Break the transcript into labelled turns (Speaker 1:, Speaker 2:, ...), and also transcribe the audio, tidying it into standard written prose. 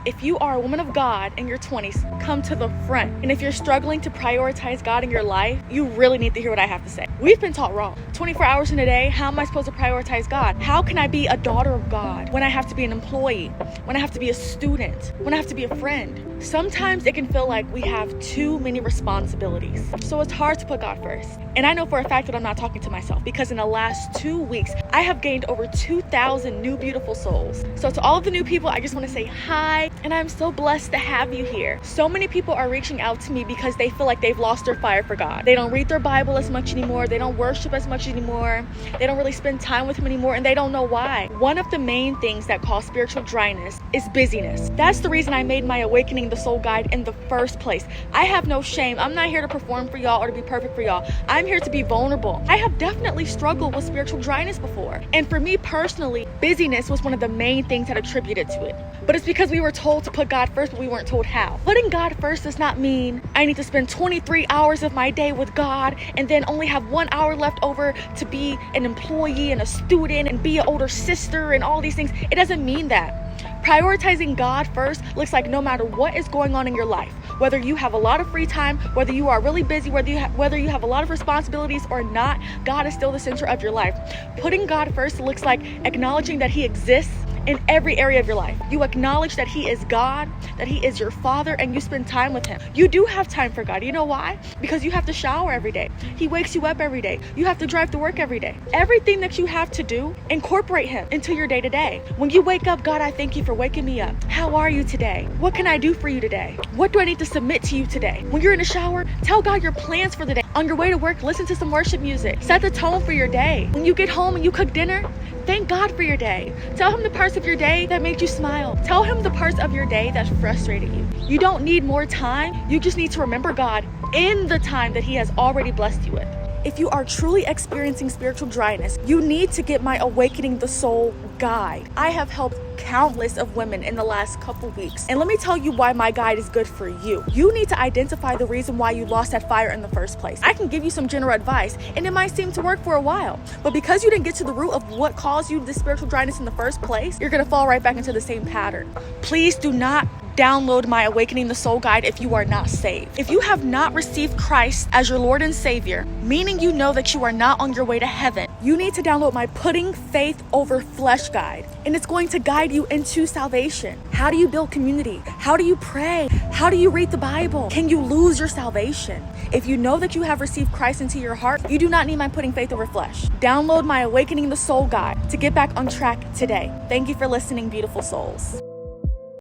Speaker 1: If you are a woman of God in your 20s, come to the front. And if you're struggling to prioritize God in your life, you really need to hear what I have to say. We've been taught wrong. 24 hours in a day, how am I supposed to prioritize God? How can I be a daughter of God when I have to be an employee, when I have to be a student, when I have to be a friend? Sometimes it can feel like we have too many responsibilities. So it's hard to put God first. And I know for a fact that I'm not talking to myself, because in the last 2 weeks, I have gained over 2,000 new beautiful souls. So to all of the new people, I just want to say hi, and I'm so blessed to have you here. So many people are reaching out to me because they feel like they've lost their fire for God. They don't read their Bible as much anymore. They don't worship as much anymore. They don't really spend time with Him anymore, and they don't know why. One of the main things that cause spiritual dryness is busyness. That's the reason I made my Awakening the Soul guide in the first place. I have no shame. I'm not here to perform for y'all or to be perfect for y'all. I'm here to be vulnerable. I have definitely struggled with spiritual dryness before. And for me personally, busyness was one of the main things that attributed to it. But it's because we were told to put God first, but we weren't told how. Putting God first does not mean I need to spend 23 hours of my day with God and then only have 1 hour left over to be an employee and a student and be an older sister and all these things. It doesn't mean that. Prioritizing God first looks like no matter what is going on in your life, whether you have a lot of free time, whether you are really busy, whether you have a lot of responsibilities or not, God is still the center of your life. Putting God first looks like acknowledging that He exists in every area of your life. You acknowledge that He is God, that He is your Father, and you spend time with Him. You do have time for God. You know why? Because you have to shower every day. He wakes you up every day. You have to drive to work every day. Everything that you have to do, incorporate Him into your day-to-day. When you wake up, God, I thank you for waking me up. How are you today? What can I do for you today? What do I need to submit to you today? When you're in the shower, tell God your plans for the day. On your way to work, listen to some worship music. Set the tone for your day. When you get home and you cook dinner, thank God for your day. Tell Him the parts of your day that made you smile. Tell Him the parts of your day that frustrated you. You don't need more time. You just need to remember God in the time that He has already blessed you with. If you are truly experiencing spiritual dryness, you need to get my Awakening the Soul guide. I have helped countless of women in the last couple weeks. And let me tell you why my guide is good for you. You need to identify the reason why you lost that fire in the first place. I can give you some general advice, and it might seem to work for a while. But because you didn't get to the root of what caused you this spiritual dryness in the first place, you're going to fall right back into the same pattern. Please do not download my Awakening the Soul guide if you are not saved. If you have not received Christ as your Lord and Savior, meaning you know that you are not on your way to heaven, you need to download my Putting Faith Over Flesh guide. And it's going to guide you into salvation. How do you build community? How do you pray? How do you read the Bible? Can you lose your salvation? If you know that you have received Christ into your heart, you do not need my Putting Faith Over Flesh. Download my Awakening the Soul guide to get back on track today. Thank you for listening, beautiful souls.